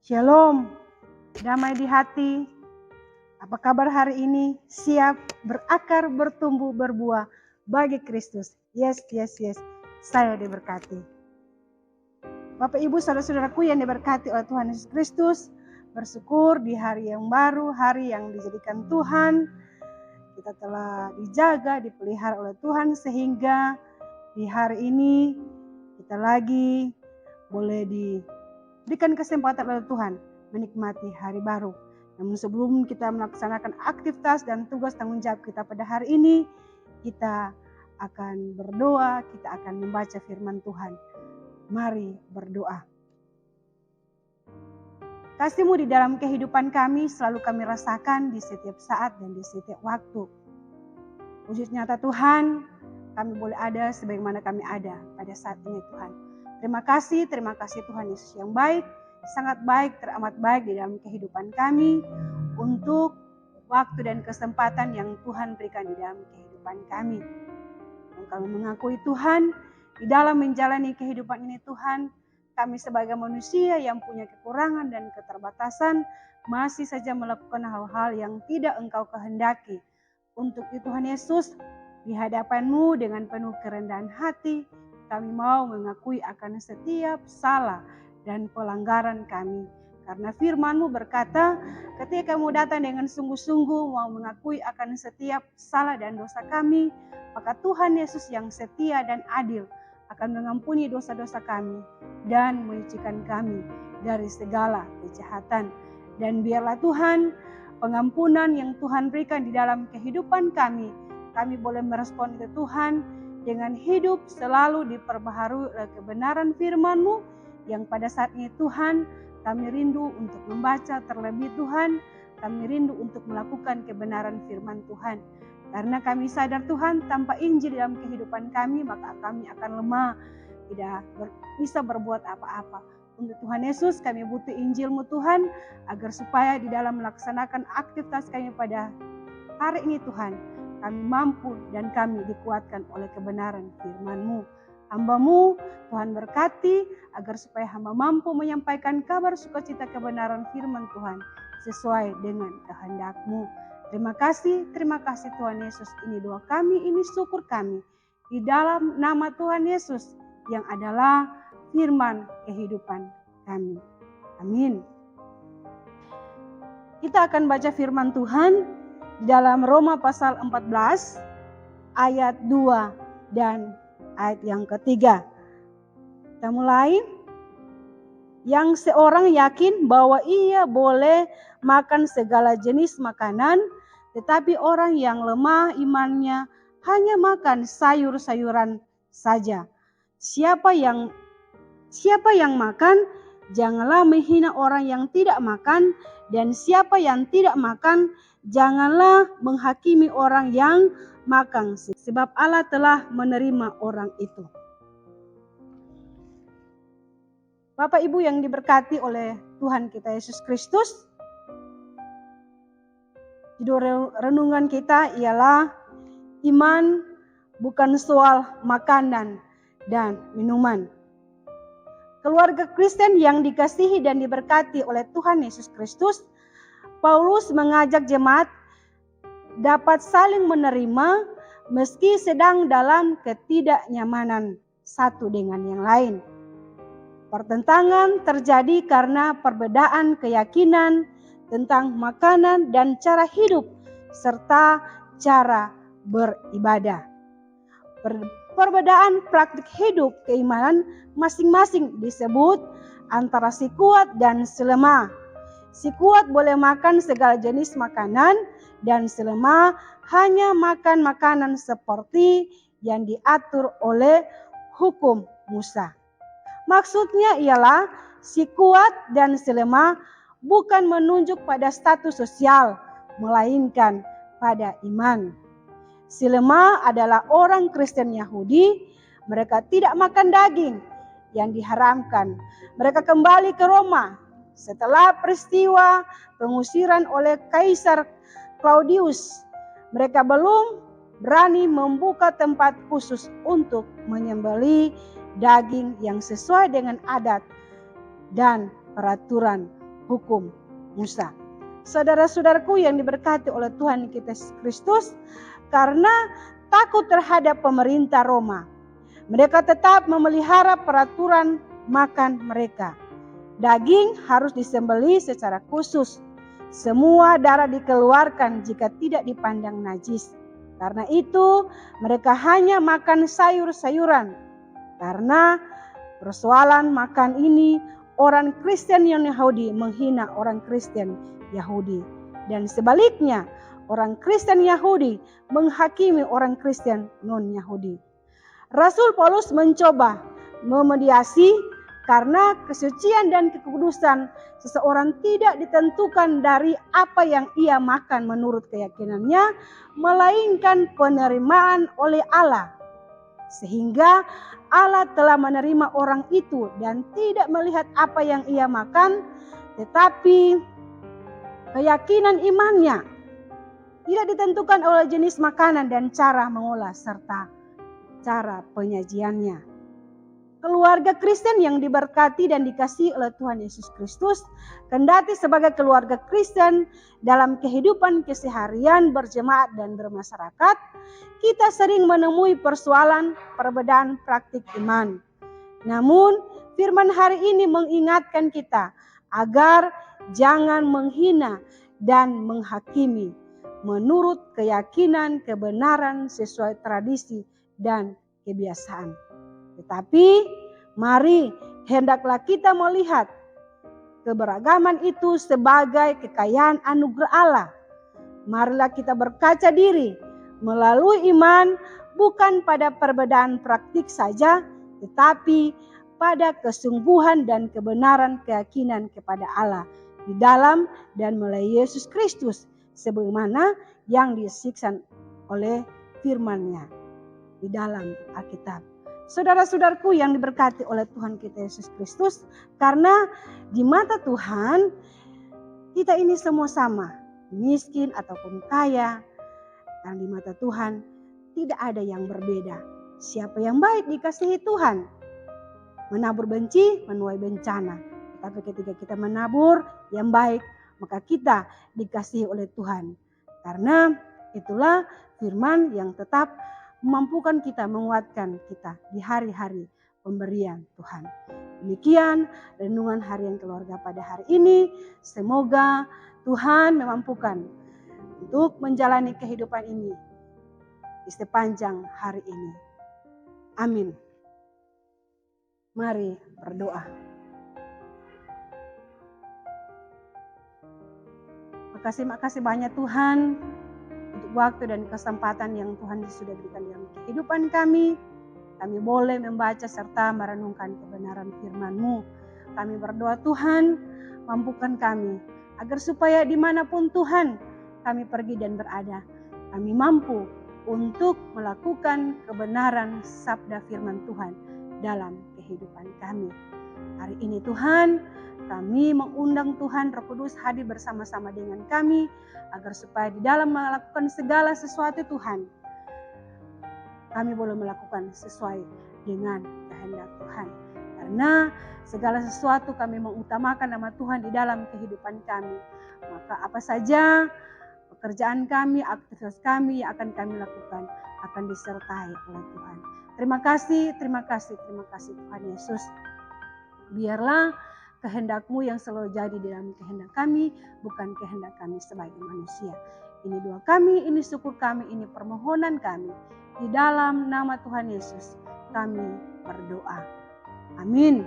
Shalom, damai di hati. Apa kabar hari ini? Siap berakar, bertumbuh, berbuah bagi Kristus. Yes. Saya diberkati. Bapak Ibu, saudara-saudaraku yang diberkati oleh Tuhan Yesus Kristus, bersyukur di hari yang baru, hari yang dijadikan Tuhan. Kita telah dijaga, dipelihara oleh Tuhan sehingga di hari ini kita lagi boleh diberikan kesempatan oleh Tuhan menikmati hari baru. Namun sebelum kita melaksanakan aktivitas dan tugas tanggung jawab kita pada hari ini, kita akan berdoa, kita akan membaca firman Tuhan. Mari berdoa. Kasih-Mu di dalam kehidupan kami selalu kami rasakan di setiap saat dan di setiap waktu. Wujud nyata Tuhan, kami boleh ada sebagaimana kami ada pada saat ini Tuhan. Terima kasih Tuhan Yesus yang baik, sangat baik, teramat baik di dalam kehidupan kami untuk waktu dan kesempatan yang Tuhan berikan di dalam kehidupan kami. Dan kami mengakui Tuhan, di dalam menjalani kehidupan ini Tuhan, kami sebagai manusia yang punya kekurangan dan keterbatasan masih saja melakukan hal-hal yang tidak Engkau kehendaki. Untuk itu Tuhan Yesus, di hadapan-Mu dengan penuh kerendahan hati, kami mau mengakui akan setiap salah dan pelanggaran kami. Karena firman-Mu berkata, ketika kamu datang dengan sungguh-sungguh mau mengakui akan setiap salah dan dosa kami, maka Tuhan Yesus yang setia dan adil akan mengampuni dosa-dosa kami dan menyucikan kami dari segala kejahatan. Dan biarlah Tuhan, pengampunan yang Tuhan berikan di dalam kehidupan kami boleh merespon itu Tuhan dengan hidup selalu diperbaharui oleh kebenaran firman-Mu yang pada saat ini Tuhan kami rindu untuk membaca terlebih Tuhan, kami rindu untuk melakukan kebenaran firman Tuhan. Karena kami sadar Tuhan, tanpa Injil dalam kehidupan kami, maka kami akan lemah, tidak bisa berbuat apa-apa. Untuk Tuhan Yesus, kami butuh Injil-Mu Tuhan, agar supaya di dalam melaksanakan aktivitas kami pada hari ini Tuhan, kami mampu dan kami dikuatkan oleh kebenaran firman-Mu. Hamba-Mu, Tuhan berkati, agar supaya hamba mampu menyampaikan kabar sukacita kebenaran firman Tuhan, sesuai dengan kehendak-Mu. Terima kasih Tuhan Yesus. Ini doa kami, ini syukur kami. Di dalam nama Tuhan Yesus yang adalah firman kehidupan kami. Amin. Kita akan baca firman Tuhan di dalam Roma pasal 14 ayat 2 dan ayat yang ketiga. Kita mulai. Yang seorang yakin bahwa ia boleh makan segala jenis makanan, tetapi orang yang lemah imannya hanya makan sayur-sayuran saja. Siapa yang makan, janganlah menghina orang yang tidak makan, dan siapa yang tidak makan, janganlah menghakimi orang yang makan, sebab Allah telah menerima orang itu. Bapak Ibu yang diberkati oleh Tuhan kita Yesus Kristus, judul renungan kita ialah iman bukan soal makanan dan minuman. Keluarga Kristen yang dikasihi dan diberkati oleh Tuhan Yesus Kristus, Paulus mengajak jemaat dapat saling menerima meski sedang dalam ketidaknyamanan satu dengan yang lain. Pertentangan terjadi karena perbedaan keyakinan tentang makanan dan cara hidup serta cara beribadah. Perbedaan praktik hidup keimanan masing-masing disebut antara si kuat dan si lemah. Si kuat boleh makan segala jenis makanan dan si lemah hanya makan makanan seperti yang diatur oleh hukum Musa. Maksudnya ialah si kuat dan si lemah bukan menunjuk pada status sosial, melainkan pada iman. Si lemah adalah orang Kristen Yahudi, mereka tidak makan daging yang diharamkan. Mereka kembali ke Roma setelah peristiwa pengusiran oleh Kaisar Claudius. Mereka belum berani membuka tempat khusus untuk menyembelih daging yang sesuai dengan adat dan peraturan hukum Musa. Saudara-saudaraku yang diberkati oleh Tuhan kita Yesus Kristus, karena takut terhadap pemerintah Roma, mereka tetap memelihara peraturan makan mereka. Daging harus disembelih secara khusus. Semua darah dikeluarkan jika tidak dipandang najis. Karena itu mereka hanya makan sayur-sayuran. Karena persoalan makan ini, orang Kristen yang Yahudi menghina orang Kristen Yahudi. Dan sebaliknya, orang Kristen Yahudi menghakimi orang Kristen non-Yahudi. Rasul Paulus mencoba memediasi karena kesucian dan kekudusan seseorang tidak ditentukan dari apa yang ia makan menurut keyakinannya, melainkan penerimaan oleh Allah. Sehingga Allah telah menerima orang itu dan tidak melihat apa yang ia makan, tetapi keyakinan imannya. Tidak ditentukan oleh jenis makanan dan cara mengolah serta cara penyajiannya. Keluarga Kristen yang diberkati dan dikasihi oleh Tuhan Yesus Kristus, kendati sebagai keluarga Kristen dalam kehidupan keseharian berjemaat dan bermasyarakat, kita sering menemui persoalan perbedaan praktik iman. Namun, firman hari ini mengingatkan kita agar jangan menghina dan menghakimi menurut keyakinan kebenaran sesuai tradisi dan kebiasaan. Tetapi mari hendaklah kita melihat keberagaman itu sebagai kekayaan anugerah Allah. Marilah kita berkaca diri melalui iman bukan pada perbedaan praktik saja, tetapi pada kesungguhan dan kebenaran keyakinan kepada Allah di dalam dan melalui Yesus Kristus, sebagaimana yang disaksikan oleh firman-Nya di dalam Alkitab. Saudara-saudaraku yang diberkati oleh Tuhan kita Yesus Kristus, karena di mata Tuhan kita ini semua sama, miskin ataupun kaya, dan di mata Tuhan tidak ada yang berbeda. Siapa yang baik dikasihi Tuhan, menabur benci menuai bencana. Tapi ketika kita menabur yang baik, maka kita dikasihi oleh Tuhan. Karena itulah firman yang tetap memampukan kita, menguatkan kita di hari-hari pemberian Tuhan. Demikian renungan harian keluarga pada hari ini. Semoga Tuhan memampukan untuk menjalani kehidupan ini di sepanjang hari ini. Amin. Mari berdoa. Makasih banyak Tuhan untuk waktu dan kesempatan yang Tuhan sudah berikan dalam kehidupan kami. Kami boleh membaca serta merenungkan kebenaran firman-Mu. Kami berdoa Tuhan, mampukan kami agar supaya dimanapun Tuhan kami pergi dan berada, kami mampu untuk melakukan kebenaran sabda firman Tuhan dalam kehidupan kami. Hari ini Tuhan, kami mengundang Tuhan Roh Kudus hadir bersama-sama dengan kami, agar supaya di dalam melakukan segala sesuatu Tuhan, kami boleh melakukan sesuai dengan kehendak Tuhan. Karena segala sesuatu kami mengutamakan nama Tuhan di dalam kehidupan kami. Maka apa saja pekerjaan kami, aktivitas kami yang akan kami lakukan akan disertai oleh Tuhan. Terima kasih Tuhan Yesus. Biarlah kehendak-Mu yang selalu jadi di dalam kehendak kami, bukan kehendak kami sebagai manusia. Ini doa kami, ini syukur kami, ini permohonan kami. Di dalam nama Tuhan Yesus kami berdoa. Amin.